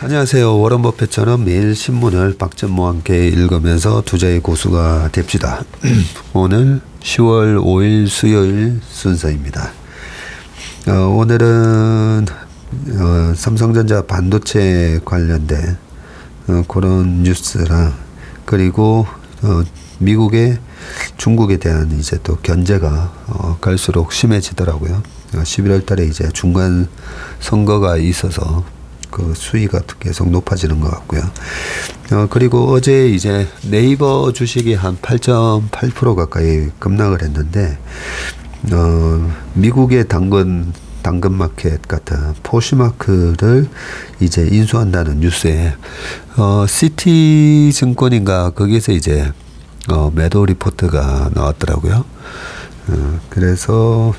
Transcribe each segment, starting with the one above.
안녕하세요. 워런 버핏처럼 매일 신문을 박전모와 함께 읽으면서 투자의 고수가 됩시다. 오늘 10월 5일 수요일 순서입니다. 오늘은 삼성전자 반도체 관련된 그런 뉴스랑 그리고 미국의 중국에 대한 이제 또 견제가 갈수록 심해지더라고요. 11월 달에 이제 중간 선거가 있어서 그 수위가 계속 높아지는 것 같고요. 그리고 어제 이제 네이버 주식이 한 8.8% 가까이 급락을 했는데, 미국의 당근 마켓 같은 포시마크를 이제 인수한다는 뉴스에, 시티 증권인가 거기서 이제, 매도 리포트가 나왔더라고요. 그래서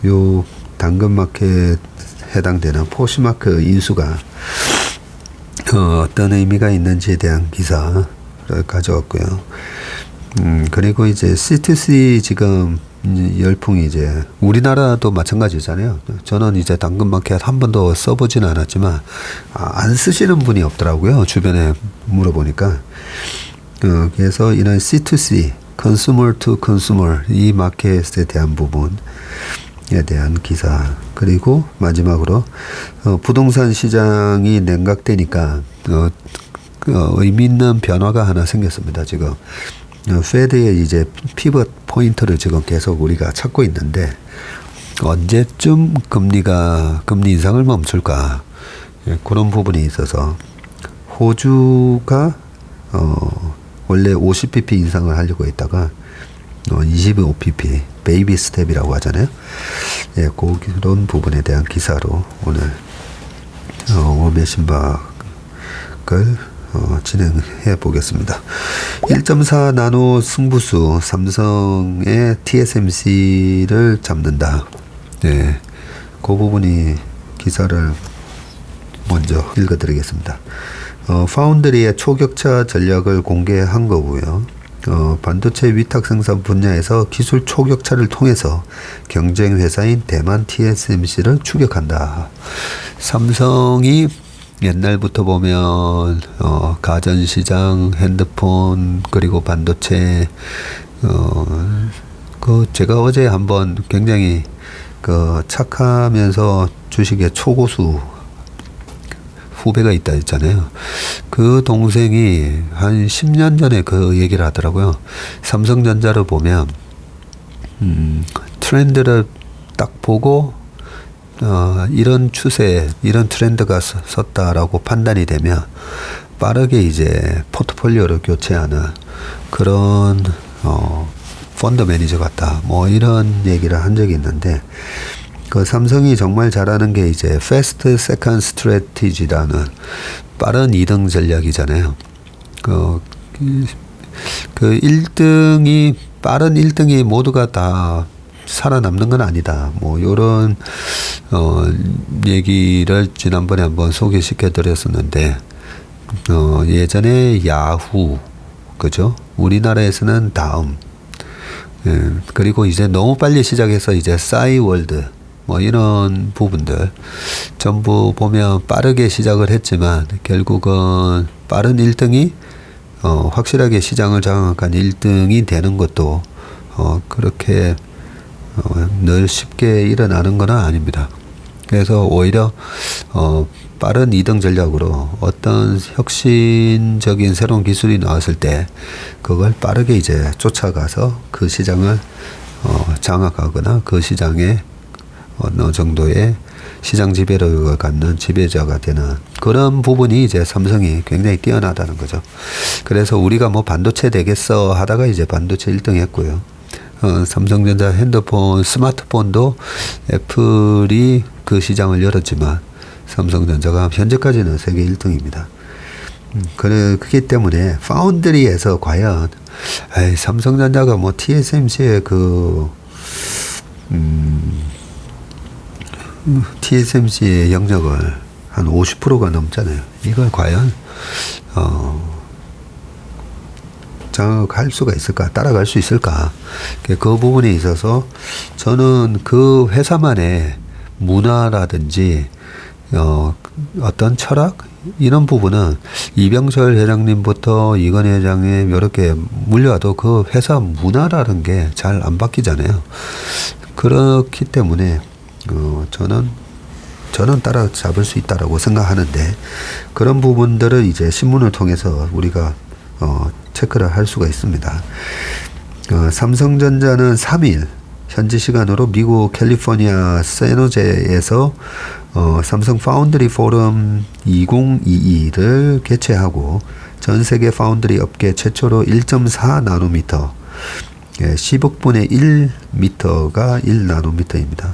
요 당근 마켓 해당되는 포시마크 인수가 어떤 의미가 있는지에 대한 기사를 가져왔고요. 그리고 이제 C2C 지금 열풍이 이제 우리나라도 마찬가지잖아요. 저는 이제 당근마켓 한 번도 써보진 않았지만 안 쓰시는 분이 없더라고요. 주변에 물어보니까. 그래서 이런 C2C, Consumer to Consumer 이 마켓에 대한 부분에 대한 기사, 그리고 마지막으로 부동산 시장이 냉각되니까 의미 있는 변화가 하나 생겼습니다. 지금 페드의 이제 피벗 포인트를 지금 계속 우리가 찾고 있는데 언제쯤 금리 인상을 멈출까, 그런 부분이 있어서 호주가 원래 50bp 인상을 하려고 했다가 25bp 베이비 스텝이라고 하잖아요. 예, 그런 부분에 대한 기사로 오늘 워메 신박을 진행해 보겠습니다. 1.4 나노 승부수 삼성의 TSMC를 잡는다. 네, 그 부분이 기사를 먼저 읽어드리겠습니다. 파운드리의 초격차 전략을 공개한 거고요. 반도체 위탁 생산 분야에서 기술 초격차를 통해서 경쟁 회사인 대만 TSMC를 추격한다. 삼성이 옛날부터 보면 가전시장, 핸드폰, 그리고 반도체, 제가 어제 한번 굉장히 착하면서 주식의 초고수 후배가 있다 했잖아요. 그 동생이 한 10년 전에 그 얘기를 하더라고요. 삼성전자를 보면 트렌드를 딱 보고 이런 추세, 이런 트렌드가 섰다라고 판단이 되면 빠르게 이제 포트폴리오를 교체하는 그런 펀드 매니저 같다, 뭐 이런 얘기를 한 적이 있는데, 그 삼성이 정말 잘하는 게 이제 Fast Second Strategy라는 빠른 2등 전략이잖아요. 그 1등이, 빠른 1등이 모두가 다 살아남는 건 아니다. 뭐 요런 얘기를 지난번에 한번 소개시켜 드렸었는데, 예전에 야후, 그죠? 우리나라에서는 다음, 그리고 이제 너무 빨리 시작해서 이제 싸이월드, 뭐 이런 부분들 전부 보면 빠르게 시작을 했지만 결국은 빠른 1등이 확실하게 시장을 장악한 1등이 되는 것도 그렇게 늘 쉽게 일어나는 건 아닙니다. 그래서 오히려 빠른 2등 전략으로 어떤 혁신적인 새로운 기술이 나왔을 때 그걸 빠르게 이제 쫓아가서 그 시장을 장악하거나 그 시장에 어느 정도의 시장 지배력을 갖는 지배자가 되는 그런 부분이 이제 삼성이 굉장히 뛰어나다는 거죠. 그래서 우리가 뭐 반도체 되겠어 하다가 이제 반도체 1등 했고요. 삼성전자 핸드폰, 스마트폰도 애플이 그 시장을 열었지만 삼성전자가 현재까지는 세계 1등입니다. 그렇기 때문에 파운드리에서 과연 삼성전자가 뭐 TSMC의 TSMC의 영역을 한 50%가 넘잖아요. 이걸 과연 장악할 수가 있을까? 따라갈 수 있을까? 그 부분에 있어서 저는 그 회사만의 문화라든지 어떤 철학 이런 부분은 이병철 회장님부터 이건희 회장님 이렇게 물려와도 그 회사 문화라는 게 잘 안 바뀌잖아요. 그렇기 때문에 저는 따라잡을 수 있다라고 생각하는데 그런 부분들을 이제 신문을 통해서 우리가 체크를 할 수가 있습니다. 삼성전자는 3일 현지 시간으로 미국 캘리포니아 샌호제에서 삼성 파운드리 포럼 2022를 개최하고 전 세계 파운드리 업계 최초로 1.4 나노미터 10억분의 1미터가 1나노미터입니다.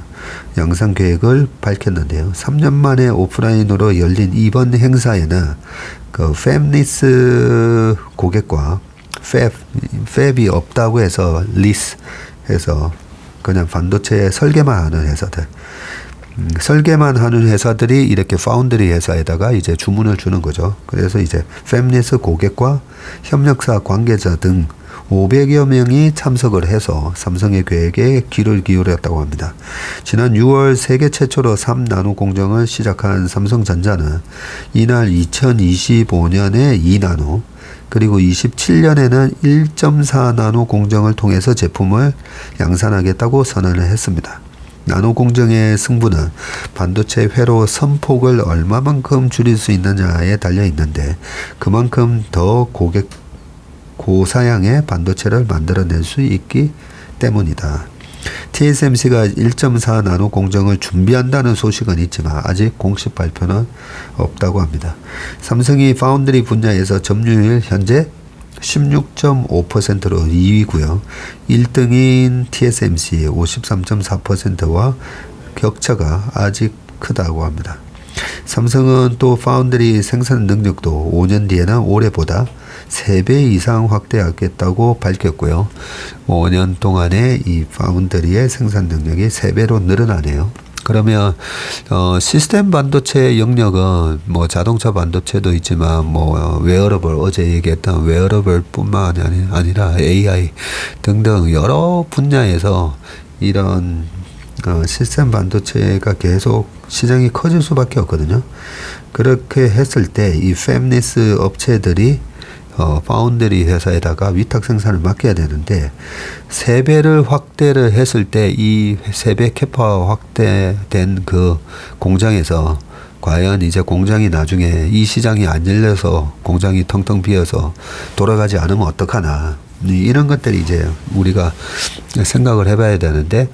양산 계획을 밝혔는데요. 3년 만에 오프라인으로 열린 이번 행사에는 그 팹리스 고객과 팹이 없다고 해서 리스 해서 그냥 반도체 설계만 하는 회사들 설계만 하는 회사들이 이렇게 파운드리 회사에다가 이제 주문을 주는 거죠. 그래서 이제 팹리스 고객과 협력사 관계자 등 500여 명이 참석을 해서 삼성의 계획에 귀를 기울였다고 합니다. 지난 6월 세계 최초로 3나노 공정을 시작한 삼성전자는 이날 2025년에 2나노 그리고 27년에는 1.4나노 공정을 통해서 제품을 양산하겠다고 선언을 했습니다. 나노 공정의 승부는 반도체 회로 선폭을 얼마만큼 줄일 수 있느냐에 달려 있는데 그만큼 더 고사양의 반도체를 만들어낼 수 있기 때문이다. TSMC가 1.4 나노 공정을 준비한다는 소식은 있지만 아직 공식 발표는 없다고 합니다. 삼성이 파운드리 분야에서 점유율 현재 16.5%로 2위고요. 1등인 TSMC 53.4%와 격차가 아직 크다고 합니다. 삼성은 또 파운드리 생산 능력도 5년 뒤에는 올해보다 3배 이상 확대하겠다고 밝혔고요. 5년 동안에 이 파운드리의 생산 능력이 3배로 늘어나네요. 그러면 시스템 반도체 영역은 뭐 자동차 반도체도 있지만 뭐 웨어러블 어제 얘기했던 웨어러블뿐만 아니라 AI 등등 여러 분야에서 이런 시스템 반도체가 계속 시장이 커질 수밖에 없거든요. 그렇게 했을 때 이 팹리스 업체들이 파운드리 회사에다가 위탁 생산을 맡겨야 되는데 3배를 확대를 했을 때 이 3배 캐파 확대된 그 공장에서 과연 이제 공장이 나중에 이 시장이 안 열려서 공장이 텅텅 비어서 돌아가지 않으면 어떡하나 이런 것들이 이제 우리가 생각을 해봐야 되는데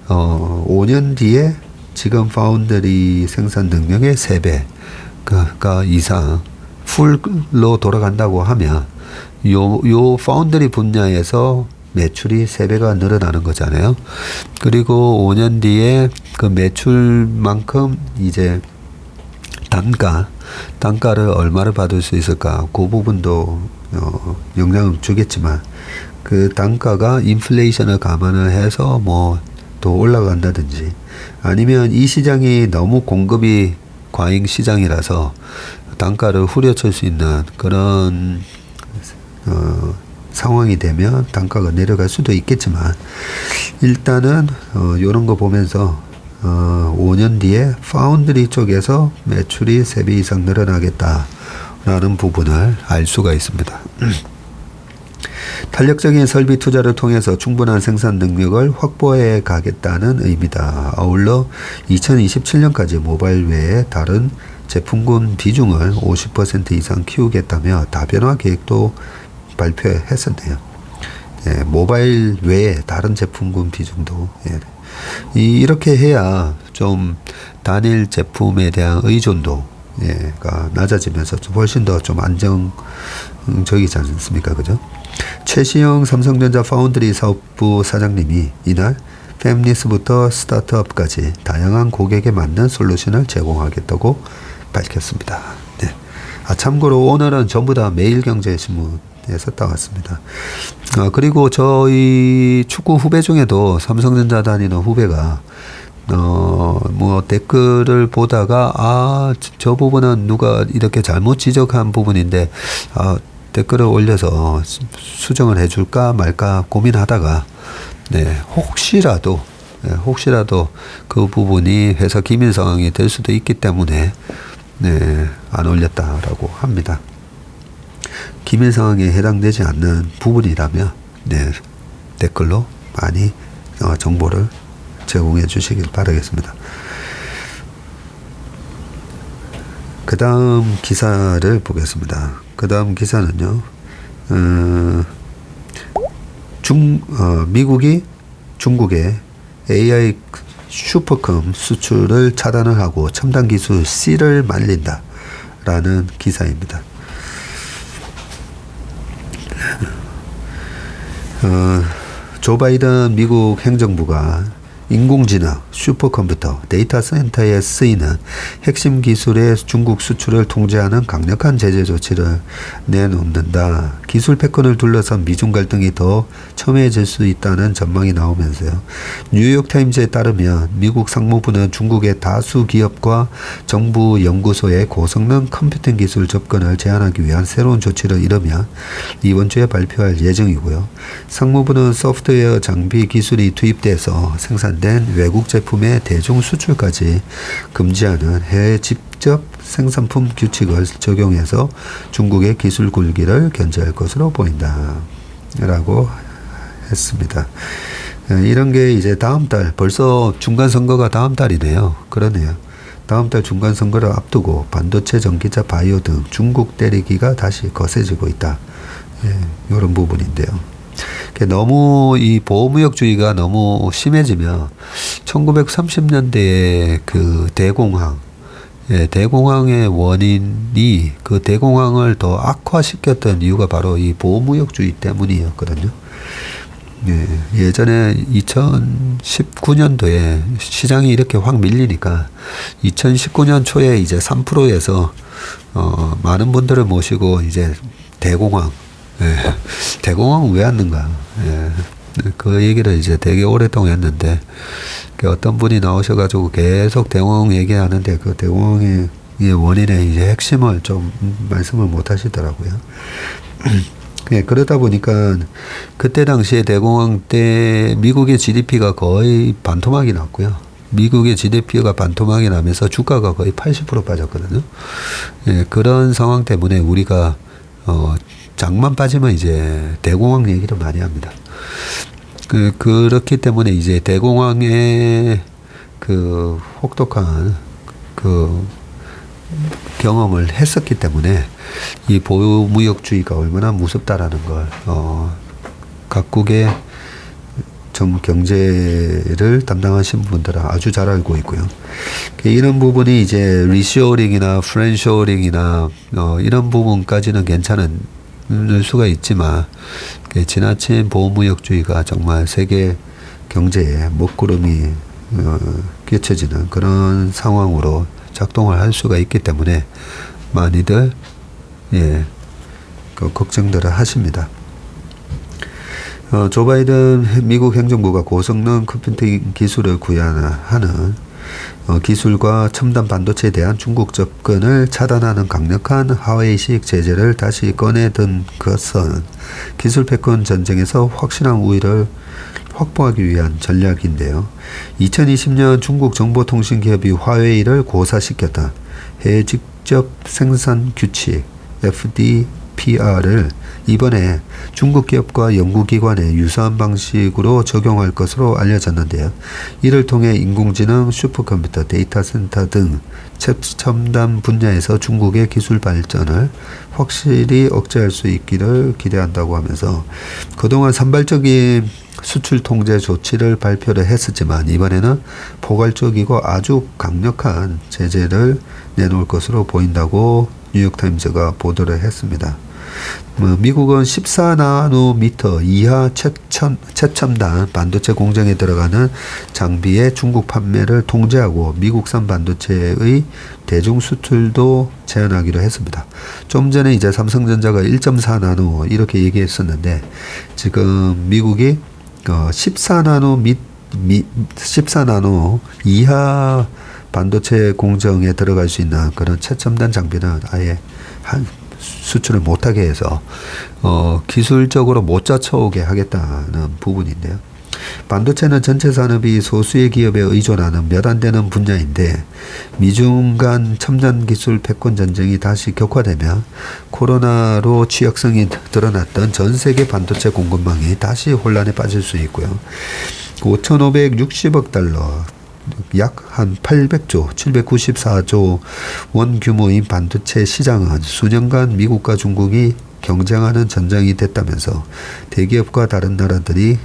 5년 뒤에 지금 파운드리 생산 능력의 3배가 이상 풀로 돌아간다고 하면 요 파운드리 분야에서 매출이 3배가 늘어나는 거잖아요. 그리고 5년 뒤에 그 매출만큼 이제 단가를 얼마를 받을 수 있을까? 그 부분도 영향을 주겠지만 그 단가가 인플레이션을 감안을 해서 뭐 더 올라간다든지 아니면 이 시장이 너무 공급이 과잉 시장이라서 단가를 후려칠 수 있는 그런 상황이 되면 단가가 내려갈 수도 있겠지만 일단은 이런 거 보면서 5년 뒤에 파운드리 쪽에서 매출이 3배 이상 늘어나겠다라는 부분을 알 수가 있습니다. 탄력적인 설비 투자를 통해서 충분한 생산 능력을 확보해 가겠다는 의미다. 아울러 2027년까지 모바일 외에 다른 제품군 비중을 50% 이상 키우겠다며 다변화 계획도 발표했었네요. 예, 모바일 외에 다른 제품군 비중도 이렇게 해야 좀 단일 제품에 대한 의존도가 낮아지면서 좀 훨씬 더 좀 안정적이지 않습니까? 그죠? 최시영 삼성전자 파운드리 사업부 사장님이 이날 팹리스부터 스타트업까지 다양한 고객에 맞는 솔루션을 제공하겠다고 밝혔습니다. 네. 참고로 오늘은 전부 다 매일경제신문에서 따왔습니다. 그리고 저희 축구 후배 중에도 삼성전자 다니는 후배가 뭐 댓글을 보다가 저 부분은 누가 이렇게 잘못 지적한 부분인데 댓글을 올려서 수정을 해줄까 말까 고민하다가 혹시라도 그 부분이 회사 기밀 상황이 될 수도 있기 때문에 네, 안 올렸다라고 합니다. 기밀 상황에 해당되지 않는 부분이라면 네, 댓글로 많이 정보를 제공해 주시길 바라겠습니다. 그 다음 기사를 보겠습니다. 그 다음 기사는요, 미국이 중국에 AI 슈퍼컴 수출을 차단을 하고 첨단 기술 C를 말린다 라는 기사입니다. 조 바이든 미국 행정부가 인공지능, 슈퍼컴퓨터, 데이터 센터에 쓰이는 핵심 기술의 중국 수출을 통제하는 강력한 제재 조치를 내놓는다. 기술 패권을 둘러싼 미중 갈등이 더 첨예해질 수 있다는 전망이 나오면서요. 뉴욕타임즈에 따르면 미국 상무부는 중국의 다수 기업과 정부 연구소의 고성능 컴퓨팅 기술 접근을 제한하기 위한 새로운 조치를 이르면 이번 주에 발표할 예정이고요. 상무부는 소프트웨어 장비 기술이 투입돼서 생산된 외국 제품의 대중 수출까지 금지하는 해외 직접 생산품 규칙을 적용해서 중국의 기술 굴기를 견제할 것으로 보인다 라고 했습니다. 이런 게 이제 다음 달, 벌써 중간선거가 다음 달이네요. 그러네요. 다음 달 중간선거를 앞두고 반도체, 전기차, 바이오 등 중국 때리기가 다시 거세지고 있다. 이런 부분인데요. 너무 이 보호무역주의가 너무 심해지면 1930년대에 그 대공황, 대공황의 원인이 그 대공황을 더 악화시켰던 이유가 바로 이 보호무역주의 때문이었거든요. 예전에 2019년도에 시장이 이렇게 확 밀리니까 2019년 초에 이제 3%에서 많은 분들을 모시고 이제 대공황, 대공황은 왜 왔는가? 그 얘기를 이제 되게 오랫동안 했는데, 어떤 분이 나오셔가지고 계속 대공황 얘기하는데, 그 대공황의 원인의 이제 핵심을 좀 말씀을 못 하시더라고요. 그러다 보니까, 그때 당시에 대공황 때 미국의 GDP가 거의 반토막이 났고요. 미국의 GDP가 반토막이 나면서 주가가 거의 80% 빠졌거든요. 그런 상황 때문에 우리가, 장만 빠지면 이제 대공황 얘기를 많이 합니다. 그렇기 때문에 이제 대공황의 그 혹독한 그 경험을 했었기 때문에 이 보호무역주의가 얼마나 무섭다라는 걸, 각국의 정 경제를 담당하신 분들은 아주 잘 알고 있고요. 이런 부분이 이제 리쇼어링이나 프렌쇼어링이나 이런 부분까지는 괜찮은 수가 있지만 지나친 보호무역주의가 정말 세계 경제에 먹구름이 끼쳐지는 그런 상황으로 작동을 할 수가 있기 때문에 많이들 그 걱정들을 하십니다. 조 바이든 미국 행정부가 고성능 컴퓨팅 기술을 구현하는 기술과 첨단 반도체에 대한 중국 접근을 차단하는 강력한 하웨이식 제재를 다시 꺼내든 것은 기술 패권 전쟁에서 확실한 우위를 확보하기 위한 전략인데요. 2020년 중국 정보통신기업이 화웨이를 고사시켰다. 해외 직접 생산 규칙 FDPR을 이번에 중국 기업과 연구기관에 유사한 방식으로 적용할 것으로 알려졌는데요. 이를 통해 인공지능, 슈퍼컴퓨터, 데이터 센터 등 최첨단 분야에서 중국의 기술 발전을 확실히 억제할 수 있기를 기대한다고 하면서 그동안 산발적인 수출 통제 조치를 발표를 했었지만 이번에는 포괄적이고 아주 강력한 제재를 내놓을 것으로 보인다고 뉴욕타임즈가 보도를 했습니다. 미국은 14나노미터 이하 최첨단 반도체 공정에 들어가는 장비의 중국 판매를 통제하고 미국산 반도체의 대중 수출도 제한하기로 했습니다. 좀 전에 이제 삼성전자가 1.4나노 이렇게 얘기했었는데 지금 미국이 14나노 이하 반도체 공정에 들어갈 수 있는 그런 최첨단 장비는 아예 수출을 못하게 해서 기술적으로 못 쫓아오게 하겠다는 부분인데요. 반도체는 전체 산업이 소수의 기업에 의존하는 몇 안 되는 분야인데 미중 간 첨단 기술 패권 전쟁이 다시 격화되면 코로나로 취약성이 드러났던 전 세계 반도체 공급망이 다시 혼란에 빠질 수 있고요. 5,560억 달러 약 한 800조, 794조 원 규모인 반도체 시장은 수년간 미국과 중국이 경쟁하는 전쟁이 됐다면서 대기업과 다른 나라들이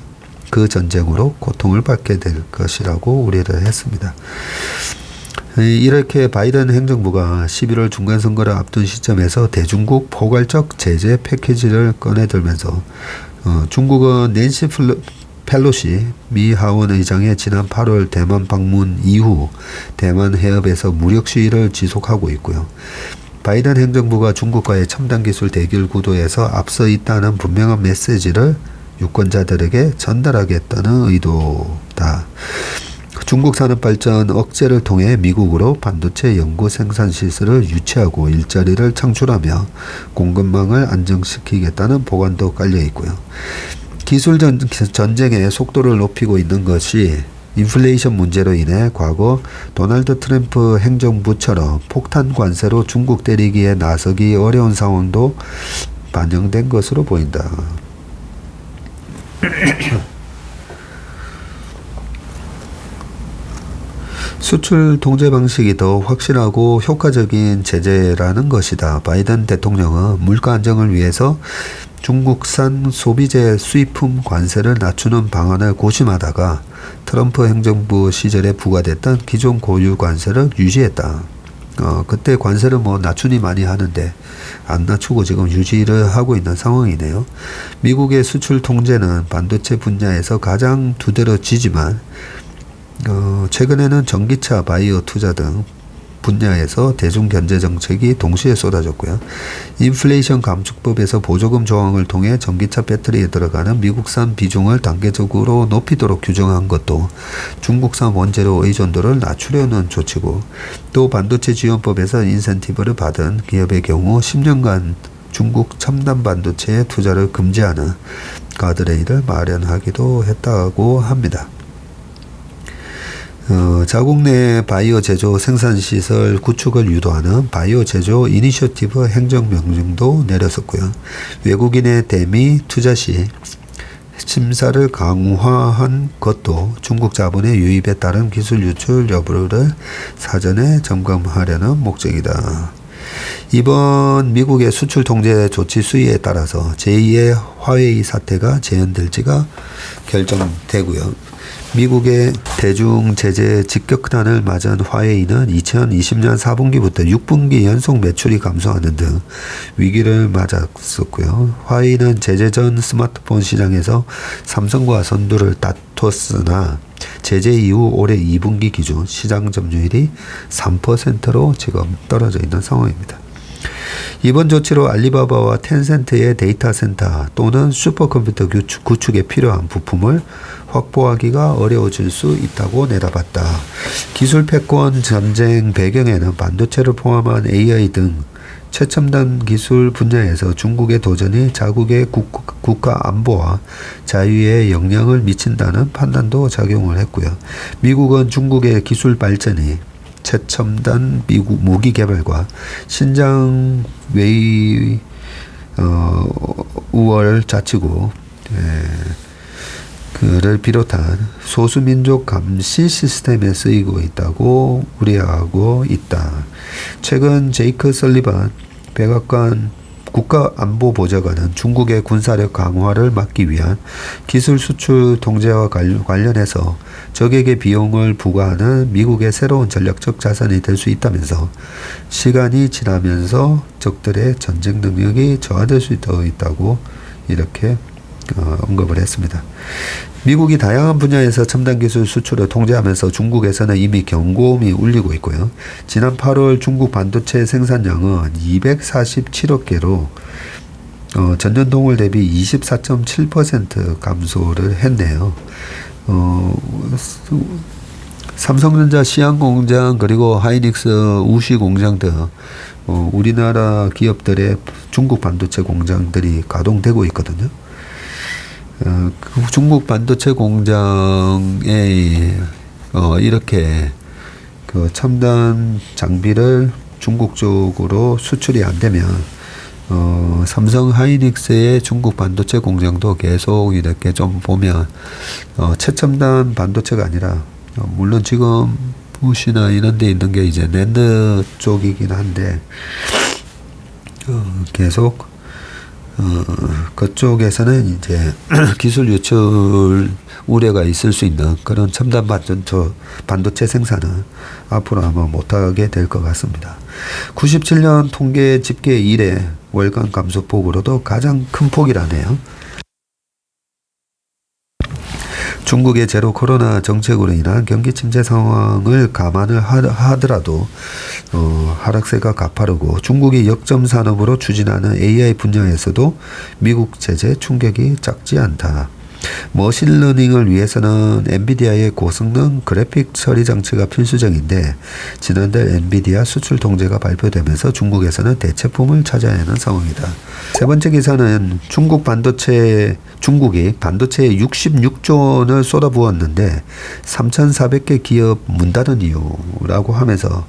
그 전쟁으로 고통을 받게 될 것이라고 우려를 했습니다. 이렇게 바이든 행정부가 11월 중간선거를 앞둔 시점에서 대중국 포괄적 제재 패키지를 꺼내들면서 중국은 낸시 펠로시 미 하원 의장의 지난 8월 대만 방문 이후 대만 해협에서 무력 시위를 지속하고 있고요. 바이든 행정부가 중국과의 첨단 기술 대결 구도에서 앞서 있다는 분명한 메시지를 유권자들에게 전달하겠다는 의도다. 중국 산업 발전 억제를 통해 미국으로 반도체 연구 생산 시설을 유치하고 일자리를 창출하며 공급망을 안정시키겠다는 보관도 깔려 있고요. 기술 전쟁의 속도를 높이고 있는 것이 인플레이션 문제로 인해 과거 도널드 트럼프 행정부처럼 폭탄 관세로 중국 때리기에 나서기 어려운 상황도 반영된 것으로 보인다. 수출 통제 방식이 더 확실하고 효과적인 제재라는 것이다. 바이든 대통령은 물가 안정을 위해서 중국산 소비재 수입품 관세를 낮추는 방안을 고심하다가 트럼프 행정부 시절에 부과됐던 기존 고유 관세를 유지했다. 그때 관세를 낮추니 많이 하는데 안 낮추고 지금 유지를 하고 있는 상황이네요. 미국의 수출 통제는 반도체 분야에서 가장 두드러지지만 최근에는 전기차, 바이오 투자 등 분야에서 대중 견제 정책이 동시에 쏟아졌고요. 인플레이션 감축법에서 보조금 조항을 통해 전기차 배터리에 들어가는 미국산 비중을 단계적으로 높이도록 규정한 것도 중국산 원재료 의존도를 낮추려는 조치고, 또 반도체 지원법에서 인센티브를 받은 기업의 경우 10년간 중국 첨단 반도체에 투자를 금지하는 가드레일을 마련하기도 했다고 합니다. 자국 내 바이오 제조 생산시설 구축을 유도하는 바이오 제조 이니셔티브 행정명령도 내렸었고요. 외국인의 대미 투자 시 심사를 강화한 것도 중국 자본의 유입에 따른 기술 유출 여부를 사전에 점검하려는 목적이다. 이번 미국의 수출 통제 조치 수위에 따라서 제2의 화웨이 사태가 재현될지가 결정되고요. 미국의 대중 제재 직격탄을 맞은 화웨이는 2020년 4분기부터 6분기 연속 매출이 감소하는 등 위기를 맞았었고요. 화웨이는 제재 전 스마트폰 시장에서 삼성과 선두를 다퉜으나 제재 이후 올해 2분기 기준 시장 점유율이 3%로 지금 떨어져 있는 상황입니다. 이번 조치로 알리바바와 텐센트의 데이터 센터 또는 슈퍼컴퓨터 구축에 필요한 부품을 확보하기가 어려워질 수 있다고 내다봤다. 기술 패권 전쟁 배경에는 반도체를 포함한 AI 등 최첨단 기술 분야에서 중국의 도전이 자국의 국가 안보와 자유에 영향을 미친다는 판단도 작용을 했고요. 미국은 중국의 기술 발전이 최첨단 미국 무기 개발과 신장 외의 우월 자치구 그를 비롯한 소수민족 감시 시스템에 쓰이고 있다고 우려하고 있다. 최근 제이크 설리반 백악관 국가안보보좌관은 중국의 군사력 강화를 막기 위한 기술 수출 통제와 관련해서 적에게 비용을 부과하는 미국의 새로운 전략적 자산이 될 수 있다면서 시간이 지나면서 적들의 전쟁 능력이 저하될 수 있다고 이렇게 언급을 했습니다. 미국이 다양한 분야에서 첨단 기술 수출을 통제하면서 중국에서는 이미 경고음이 울리고 있고요. 지난 8월 중국 반도체 생산량은 247억 개로 전년 동월 대비 24.7% 감소를 했네요. 삼성전자 시안 공장 그리고 하이닉스 우시 공장 등 우리나라 기업들의 중국 반도체 공장들이 가동되고 있거든요. 그 중국 반도체 공장에 이렇게 그 첨단 장비를 중국 쪽으로 수출이 안 되면 삼성 하이닉스의 중국 반도체 공장도 계속 이렇게 좀 보면 최첨단 반도체가 아니라 물론 지금 붓이나 이런 데 있는 게 이제 낸드 쪽이긴 한데 계속 그쪽에서는 이제 기술 유출 우려가 있을 수 있는 그런 첨단 반도체 생산은 앞으로 아마 못하게 될 것 같습니다. 97년 통계 집계 이래 월간 감소폭으로도 가장 큰 폭이라네요. 중국의 제로 코로나 정책으로 인한 경기 침체 상황을 감안을 하더라도 하락세가 가파르고 중국이 역점 산업으로 추진하는 AI 분야에서도 미국 제재 충격이 작지 않다. 머신러닝을 위해서는 엔비디아의 고성능 그래픽 처리 장치가 필수적인데 지난달 엔비디아 수출 통제가 발표되면서 중국에서는 대체품을 찾아야 하는 상황이다. 세 번째 기사는 중국이 반도체에 66조 원을 쏟아부었는데 3,400개 기업 문 닫은 이유라고 하면서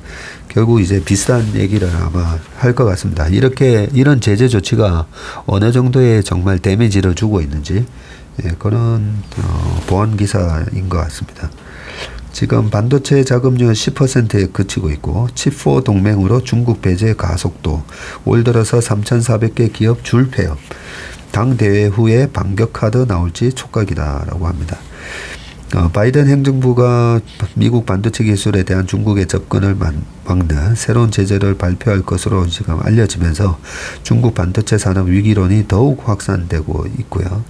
결국 이제 비슷한 얘기를 아마 할 것 같습니다. 이런 제재 조치가 어느 정도의 정말 데미지를 주고 있는지 그런 보안 기사인 것 같습니다. 지금 반도체 자금률 10%에 그치고 있고 칩4 동맹으로 중국 배제 가속도, 올 들어서 3,400개 기업 줄 폐업, 당 대회 후에 반격 카드 나올지 촉각이다라고 합니다. 바이든 행정부가 미국 반도체 기술에 대한 중국의 접근을 막는 새로운 제재를 발표할 것으로 지금 알려지면서 중국 반도체 산업 위기론이 더욱 확산되고 있고요.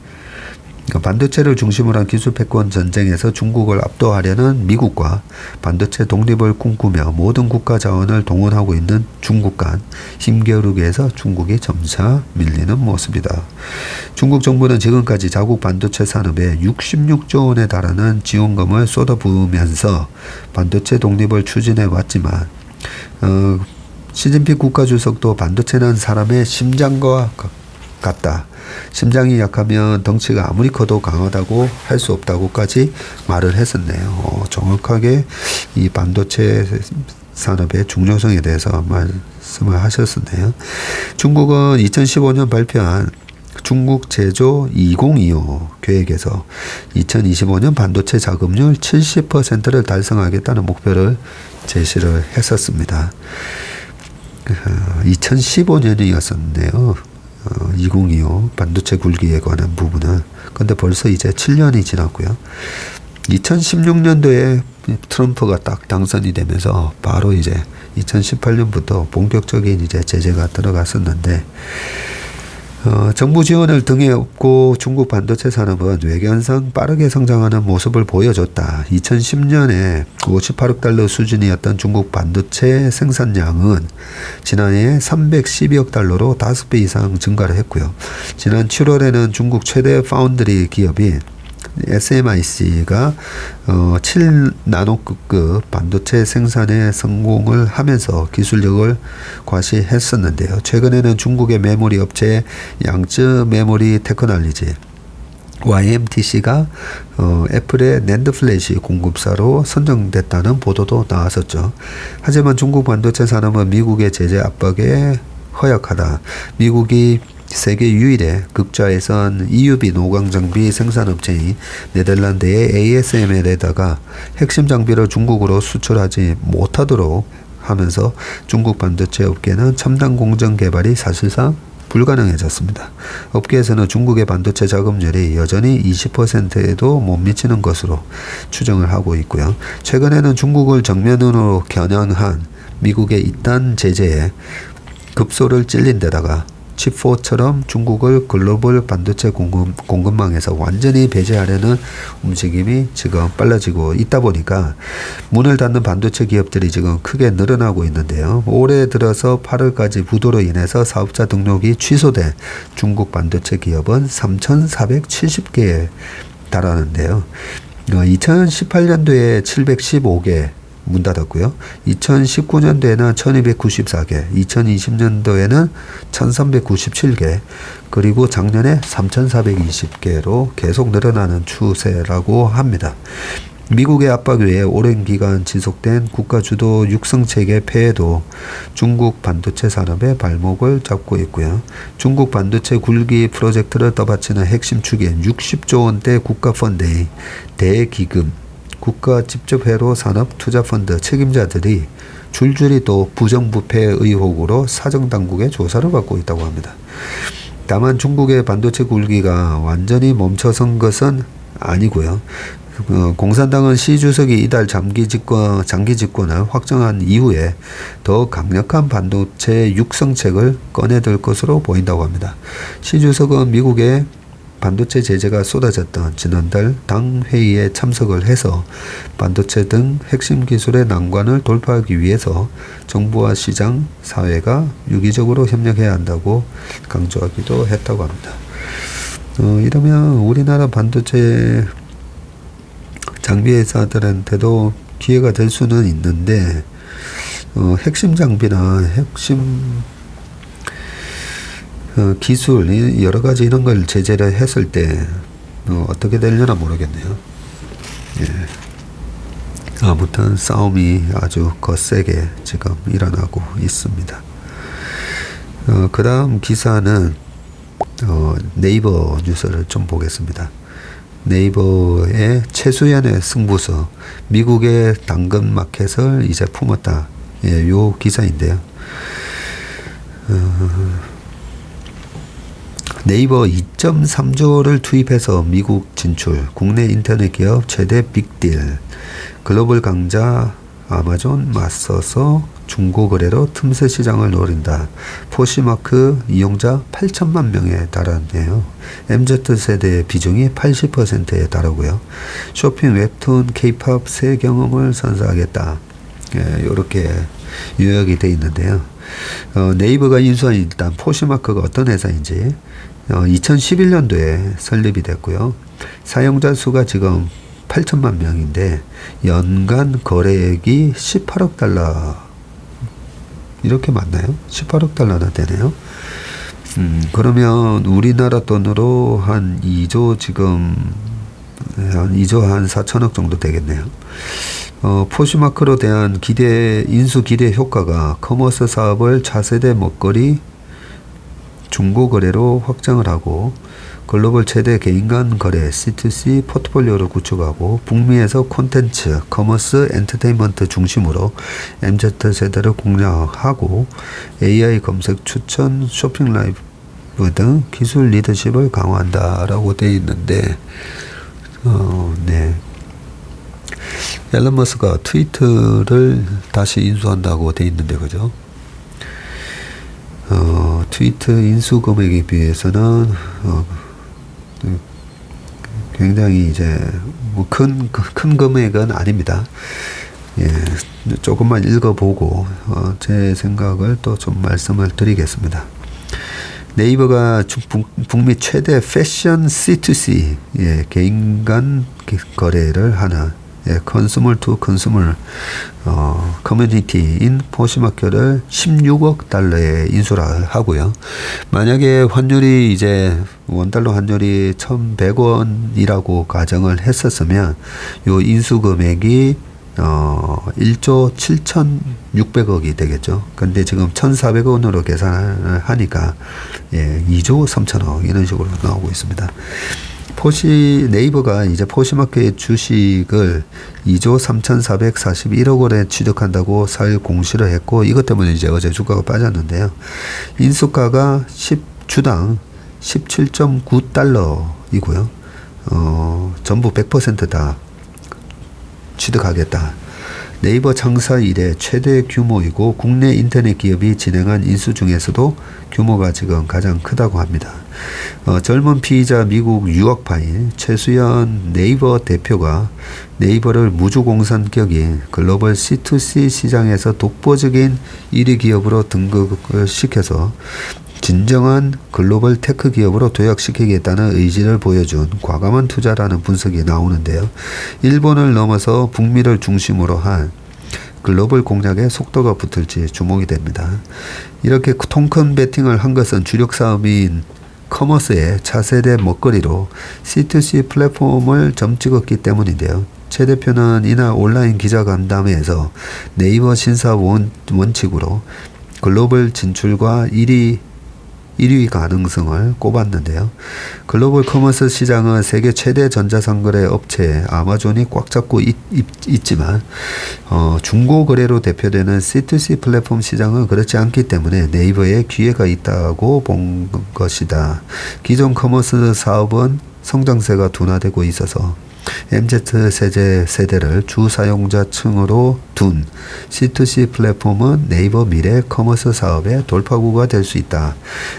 반도체를 중심으로 한 기술 패권 전쟁에서 중국을 압도하려는 미국과 반도체 독립을 꿈꾸며 모든 국가 자원을 동원하고 있는 중국 간 힘겨루기에서 중국이 점차 밀리는 모습이다. 중국 정부는 지금까지 자국 반도체 산업에 66조 원에 달하는 지원금을 쏟아부으면서 반도체 독립을 추진해 왔지만 시진핑 국가주석도 반도체는 사람의 심장과 같다. 심장이 약하면 덩치가 아무리 커도 강하다고 할 수 없다고까지 말을 했었네요. 정확하게 이 반도체 산업의 중요성에 대해서 말씀을 하셨었네요. 중국은 2015년 발표한 중국 제조 2025 계획에서 2025년 반도체 자금률 70%를 달성하겠다는 목표를 제시를 했었습니다. 2015년이었었네요. 2025 반도체 굴기에 관한 부분은. 근데 벌써 이제 7년이 지났고요. 2016년도에 트럼프가 딱 당선이 되면서 바로 이제 2018년부터 본격적인 이제 제재가 들어갔었는데 정부 지원을 등에 업고 중국 반도체 산업은 외견상 빠르게 성장하는 모습을 보여줬다. 2010년에 58억 달러 수준이었던 중국 반도체 생산량은 지난해 312억 달러로 5배 이상 증가를 했고요. 지난 7월에는 중국 최대 파운드리 기업인 SMIC가 7나노급 반도체 생산에 성공을 하면서 기술력을 과시했었는데요. 최근에는 중국의 메모리 업체 양쯔 메모리 테크놀로지 YMTC가 애플의 낸드 플래시 공급사로 선정됐다는 보도도 나왔었죠. 하지만 중국 반도체 산업은 미국의 제재 압박에 허약하다. 미국이 세계 유일의 극좌에선 EUV 노광 장비 생산업체인 네덜란드의 ASML에다가 핵심 장비를 중국으로 수출하지 못하도록 하면서 중국 반도체 업계는 첨단 공정 개발이 사실상 불가능해졌습니다. 업계에서는 중국의 반도체 자금률이 여전히 20%에도 못 미치는 것으로 추정을 하고 있고요. 최근에는 중국을 정면으로 겨냥한 미국의 이딴 제재에 급소를 찔린 데다가 칩4처럼 중국을 글로벌 반도체 공급망에서 완전히 배제하려는 움직임이 지금 빨라지고 있다 보니까 문을 닫는 반도체 기업들이 지금 크게 늘어나고 있는데요. 올해 들어서 8월까지 부도로 인해서 사업자 등록이 취소된 중국 반도체 기업은 3,470개에 달하는데요. 2018년도에 715개 문 닫았고요. 2019년도에는 1294개, 2020년도에는 1397개, 그리고 작년에 3420개로 계속 늘어나는 추세라고 합니다. 미국의 압박 외에 오랜 기간 지속된 국가주도 육성체계 폐해도 중국 반도체 산업의 발목을 잡고 있고요. 중국 반도체 굴기 프로젝트를 떠받치는 핵심 축인 60조 원대 국가 펀드의 대기금, 국가 직접 회로 산업 투자 펀드 책임자들이 줄줄이 또 부정부패 의혹으로 사정당국의 조사를 받고 있다고 합니다. 다만 중국의 반도체 굴기가 완전히 멈춰선 것은 아니고요. 공산당은 시 주석이 이달 장기 집권을 확정한 이후에 더 강력한 반도체 육성책을 꺼내들 것으로 보인다고 합니다. 시 주석은 미국의 반도체 제재가 쏟아졌던 지난달 당 회의에 참석을 해서 반도체 등 핵심 기술의 난관을 돌파하기 위해서 정부와 시장, 사회가 유기적으로 협력해야 한다고 강조하기도 했다고 합니다. 이러면 우리나라 반도체 장비 회사들한테도 기회가 될 수는 있는데, 핵심 장비나 핵심 기술 여러 가지 이런 걸 제재를 했을 때 어떻게 되려나 모르겠네요. 예. 아무튼 싸움이 아주 거세게 지금 일어나고 있습니다. 그 다음 기사는 네이버 뉴스를 좀 보겠습니다. 네이버의 최수연의 승부수, 미국의 당근 마켓을 이제 품었다. 예, 요 기사인데요. 네이버 2.3조를 투입해서 미국 진출, 국내 인터넷 기업 최대 빅딜, 글로벌 강자 아마존 맞서서 중고 거래로 틈새 시장을 노린다. 포시마크 이용자 8천만 명에 달하네요. MZ세대의 비중이 80%에 달하고요. 쇼핑, 웹툰, 케이팝 새 경험을 선사하겠다. 예, 이렇게 요약이 되어 있는데요. 네이버가 인수한 일단 포시마크가 어떤 회사인지 2011년도에 설립이 됐고요. 사용자 수가 지금 8천만 명인데 연간 거래액이 18억 달러 이렇게 맞나요? 18억 달러나 되네요. 그러면 우리나라 돈으로 한 2조 지금 한 2조 한 4천억 정도 되겠네요. 포시마크로 대한 인수 기대 효과가 커머스 사업을 차세대 먹거리 중고 거래로 확장을 하고 글로벌 최대 개인 간 거래 C2C 포트폴리오를 구축하고 북미에서 콘텐츠, 커머스, 엔터테인먼트 중심으로 MZ세대를 공략하고 AI 검색 추천, 쇼핑 라이브 등 기술 리더십을 강화한다라고 되어 있는데 네. 앨런 머스크가 트위터를 다시 인수한다고 되어 있는데 그죠? 트위터 인수 금액에 비해서는 굉장히 이제 뭐 큰 금액은 아닙니다. 예, 조금만 읽어보고 제 생각을 또 좀 말씀을 드리겠습니다. 네이버가 북미 최대 패션 C2C 개인 간 거래를 하는 컨슈머 투 컨슈머 커뮤니티인 포시마켓을 16억 달러에 인수를 하고요. 만약에 환율이 이제 원달러 환율이 1,100원이라고 가정을 했었으면 요 인수 금액이 1조 7,600억이 되겠죠. 근데 지금 1,400원으로 계산을 하니까 2조 3천억 이런 식으로 나오고 있습니다. 네이버가 이제 포시마켓 주식을 2조 3,441억 원에 취득한다고 4일 공시를 했고, 이것 때문에 이제 어제 주가가 빠졌는데요. 인수가가 주당 17.9달러이고요. 전부 100% 다 취득하겠다. 네이버 창사 이래 최대 규모이고 국내 인터넷 기업이 진행한 인수 중에서도 규모가 지금 가장 크다고 합니다. 젊은 피의자 미국 유학파인 최수연 네이버 대표가 네이버를 무주공산격인 글로벌 C2C 시장에서 독보적인 1위 기업으로 등극을 시켜서 진정한 글로벌 테크 기업으로 도약시키겠다는 의지를 보여준 과감한 투자라는 분석이 나오는데요. 일본을 넘어서 북미를 중심으로 한 글로벌 공략에 속도가 붙을지 주목이 됩니다. 이렇게 통큰 베팅을 한 것은 주력 사업인 커머스의 차세대 먹거리로 C2C 플랫폼을 점 찍었기 때문인데요. 최 대표는 이날 온라인 기자간담회에서 네이버 신사업 원칙으로 글로벌 진출과 1위 가능성을 꼽았는데요. 글로벌 커머스 시장은 세계 최대 전자상거래 업체 아마존이 꽉 잡고 있지만 중고 거래로 대표되는 C2C 플랫폼 시장은 그렇지 않기 때문에 네이버에 기회가 있다고 본 것이다. 기존 커머스 사업은 성장세가 둔화되고 있어서 MZ 세대를 주 사용자층으로 둔 C2C 플랫폼은 네이버 미래 커머스 사업의 돌파구가 될 수 있다.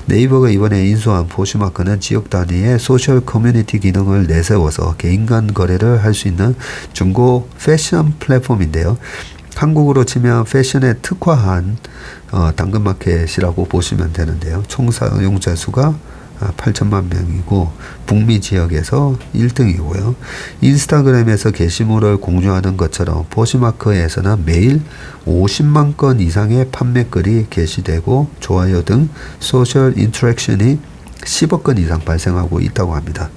네이버가 이번에 인수한 포시마크는 지역 단위의 소셜 커뮤니티 기능을 내세워서 개인 간 거래를 할 수 있는 중고 패션 플랫폼인데요. 한국으로 치면 패션에 특화한 당근마켓이라고 보시면 되는데요. 총 사용자 수가 8천만 명이고 북미 지역에서 1등이고요. 인스타그램에서 게시물을 공유하는 것처럼 포시마크에서는 매일 50만 건 이상의 판매글이 게시되고 좋아요 등 소셜 인터랙션이 10억 건 이상 발생하고 있다고 합니다.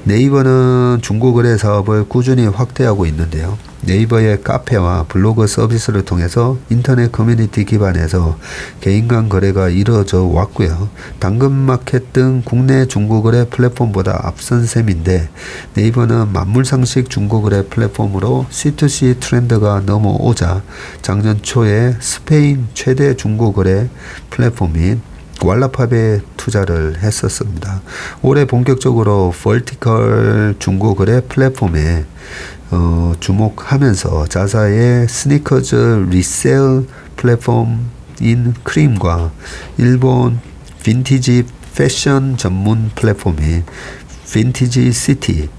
네이버는 중고거래 사업을 꾸준히 확대하고 있는데요. 네이버의 카페와 블로그 서비스를 통해서 인터넷 커뮤니티 기반에서 개인 간 거래가 이루어져 왔고요. 당근마켓 등 국내 중고거래 플랫폼보다 앞선 셈인데 네이버는 만물상식 중고거래 플랫폼으로 C2C 트렌드가 넘어오자 작년 초에 스페인 최대 중고거래 플랫폼인 왈라팝에 투자를 했었습니다. 올해 본격적으로 벌티컬 중고거래 플랫폼에 주목하면서 자사의 스니커즈 리셀 플랫폼인 크림과 일본 빈티지 패션 전문 플랫폼인 빈티지 시티,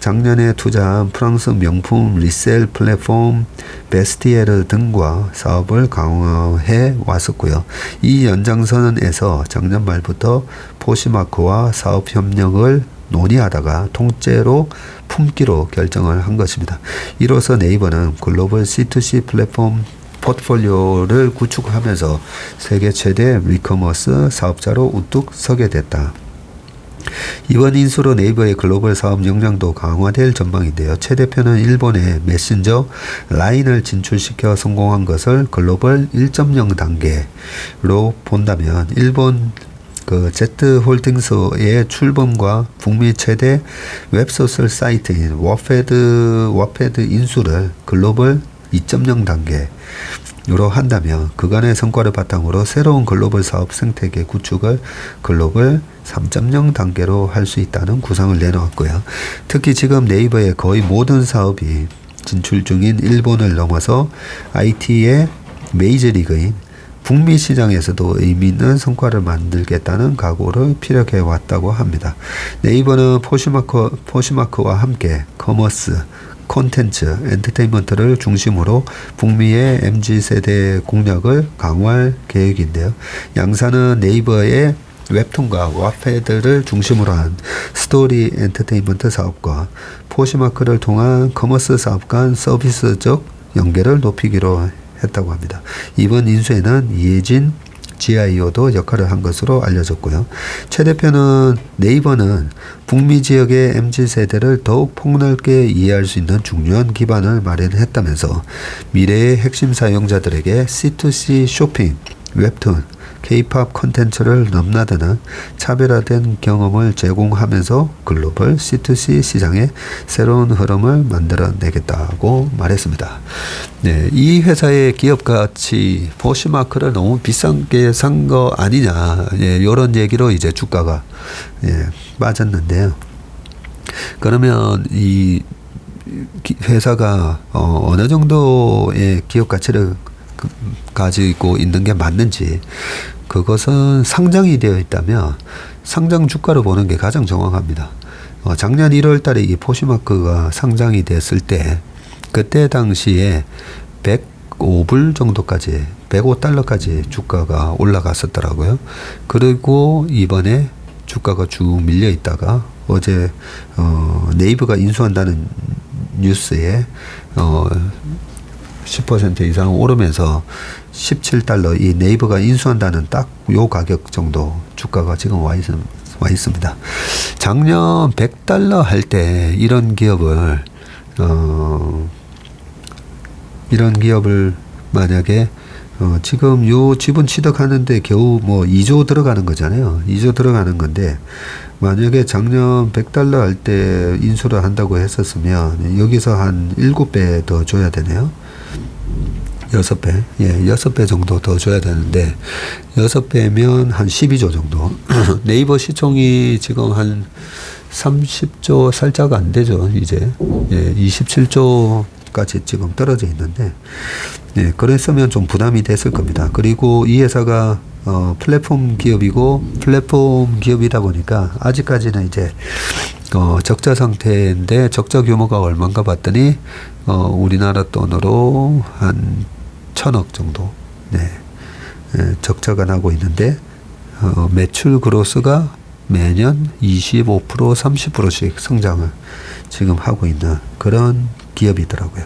작년에 투자한 프랑스 명품 리셀 플랫폼 베스티에르 등과 사업을 강화해 왔었고요. 이 연장선에서 작년 말부터 포시마크와 사업 협력을 논의하다가 통째로 품기로 결정을 한 것입니다. 이로써 네이버는 글로벌 C2C 플랫폼 포트폴리오를 구축하면서 세계 최대 리커머스 사업자로 우뚝 서게 됐다. 이번 인수로 네이버의 글로벌 사업 역량도 강화될 전망인데요. 최 대표는 일본의 메신저 라인을 진출시켜 성공한 것을 글로벌 1.0 단계로 본다면 일본 Z홀딩스의 출범과 북미 최대 웹소설 사이트인 워패드 인수를 글로벌 2.0 단계로 한다면 그간의 성과를 바탕으로 새로운 글로벌 사업 생태계 구축을 글로벌 3.0 단계로 할 수 있다는 구상을 내놓았고요. 특히 지금 네이버의 거의 모든 사업이 진출 중인 일본을 넘어서 IT의 메이저리그인 북미 시장에서도 의미 있는 성과를 만들겠다는 각오를 피력해 왔다고 합니다. 네이버는 포시마크와 함께 커머스, 콘텐츠, 엔터테인먼트를 중심으로 북미의 MZ세대 공략을 강화할 계획인데요. 양사는 네이버의 웹툰과 와패드를 중심으로 한 스토리 엔터테인먼트 사업과 포시마크를 통한 커머스 사업 간 서비스적 연계를 높이기로 했다고 합니다. 이번 인수에는 이해진 GIO도 역할을 한 것으로 알려졌고요. 최 대표는 네이버는 북미 지역의 MZ세대를 더욱 폭넓게 이해할 수 있는 중요한 기반을 마련했다면서 미래의 핵심 사용자들에게 C2C 쇼핑, 웹툰, K-POP 콘텐츠를 넘나드는 차별화된 경험을 제공하면서 글로벌 C2C 시장의 새로운 흐름을 만들어내겠다고 말했습니다. 네, 이 회사의 기업 가치 포시마크를 너무 비싸게 산 거 아니냐, 이런 얘기로 이제 주가가 빠졌는데요. 그러면 이 회사가 어느 정도의 기업 가치를 가지고 있는 게 맞는지, 그것은 상장이 되어 있다면 상장 주가를 보는 게 가장 정확합니다. 작년 1월 달에 이 포시마크가 상장이 됐을 때 그때 당시에 105불 정도까지, 105달러까지 주가가 올라갔었더라고요. 그리고 이번에 주가가 쭉 밀려 있다가 어제 네이버가 인수한다는 뉴스에 10% 이상 오르면서 17달러, 이 네이버가 인수한다는 딱 요 가격 정도 주가가 지금 와 있습니다. 작년 100달러 할 때 이런 기업을 만약에 지금 요 지분 취득하는데 겨우 뭐 2조 들어가는 거잖아요. 2조 들어가는 건데, 만약에 작년 100달러 할 때 인수를 한다고 했었으면 여기서 한 7배 더 줘야 되네요. 6배. 예, 6배 정도 더 줘야 되는데, 6배면 한 12조 정도. 네이버 시총이 지금 한 30조 살짝 안 되죠, 이제. 예, 27조까지 지금 떨어져 있는데, 예, 그랬으면 좀 부담이 됐을 겁니다. 그리고 이 회사가 플랫폼 기업이고, 플랫폼 기업이다 보니까 아직까지는 이제 적자 상태인데, 적자 규모가 얼마인가 봤더니 우리나라 돈으로 한 1,000억 정도, 네, 예, 적자가 나고 있는데, 매출 그로스가 매년 25%, 30%씩 성장을 지금 하고 있는 그런 기업이더라고요.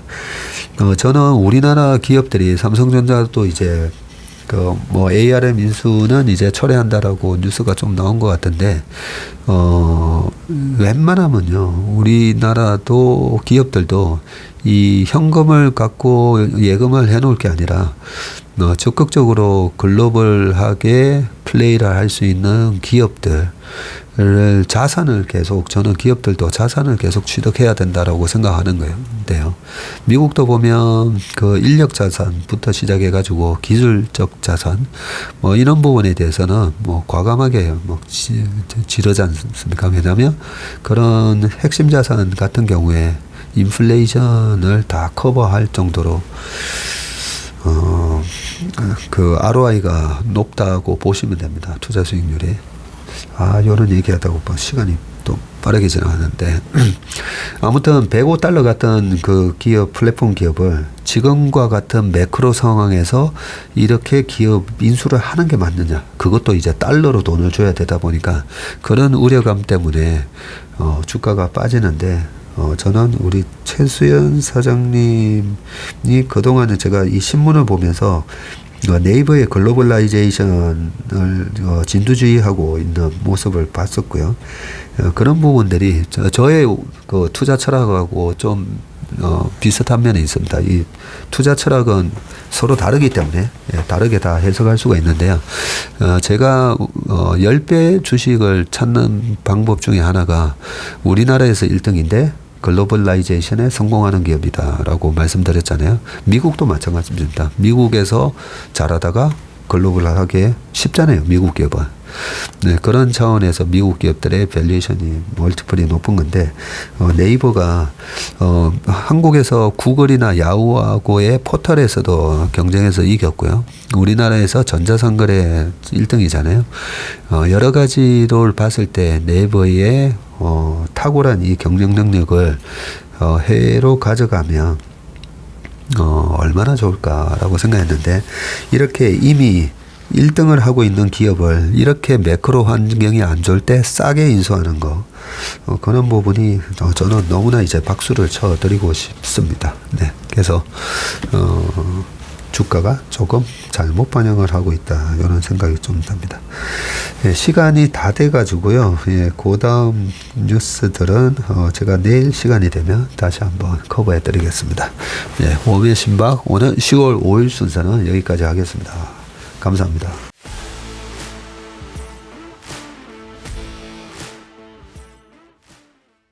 저는 우리나라 기업들이, 삼성전자도 이제 뭐 ARM 인수는 이제 철회한다라고 뉴스가 좀 나온 것 같은데, 웬만하면요, 우리나라도 기업들도 이 현금을 갖고 예금을 해놓을 게 아니라 적극적으로 글로벌하게 플레이를 할 수 있는 기업들, 자산을 계속, 저는 기업들도 자산을 계속 취득해야 된다라고 생각하는 거예요. 미국도 보면 그 인력 자산부터 시작해 가지고 기술적 자산, 뭐 이런 부분에 대해서는 뭐 과감하게 뭐 지르지 않습니까? 왜냐하면 그런 핵심 자산 같은 경우에 인플레이션을 다 커버할 정도로 그 ROI가 높다고 보시면 됩니다. 투자 수익률이. 요런 얘기하다고 시간이 또 빠르게 지나가는데, 아무튼 105달러 같은 그 기업, 플랫폼 기업을 지금과 같은 매크로 상황에서 이렇게 기업 인수를 하는 게 맞느냐. 그것도 이제 달러로 돈을 줘야 되다 보니까 그런 우려감 때문에 주가가 빠지는데, 저는 우리 최수연 사장님이 그동안은 제가 이 신문을 보면서 네이버의 글로벌라이제이션을 진두지휘하고 있는 모습을 봤었고요. 그런 부분들이 저의 그 투자 철학하고 좀 비슷한 면이 있습니다. 이 투자 철학은 서로 다르기 때문에 다르게 다 해석할 수가 있는데요. 제가 10배 주식을 찾는 방법 중에 하나가 우리나라에서 1등인데 글로벌라이제이션에 성공하는 기업이다라고 말씀드렸잖아요. 미국도 마찬가지입니다. 미국에서 잘하다가 글로벌하게 쉽잖아요. 미국 기업은. 네, 그런 차원에서 미국 기업들의 밸류에이션이 멀티플이 높은 건데, 네이버가 한국에서 구글이나 야후하고의 포털에서도 경쟁해서 이겼고요. 우리나라에서 전자상거래 1등이잖아요. 여러 가지를 봤을 때 네이버의 탁월한 이 경쟁 능력을 해외로 가져가면 얼마나 좋을까라고 생각했는데, 이렇게 이미 1등을 하고 있는 기업을 이렇게 매크로 환경이 안 좋을 때 싸게 인수하는 거, 그런 부분이 저는 너무나 이제 박수를 쳐드리고 싶습니다. 네, 그래서 주가가 조금 잘못 반영을 하고 있다, 이런 생각이 좀 납니다. 예, 시간이 다 돼가지고요. 예, 그 다음 뉴스들은 제가 내일 시간이 되면 다시 한번 커버해 드리겠습니다. 예, 오미의 신박 오늘 10월 5일 순서는 여기까지 하겠습니다. 감사합니다.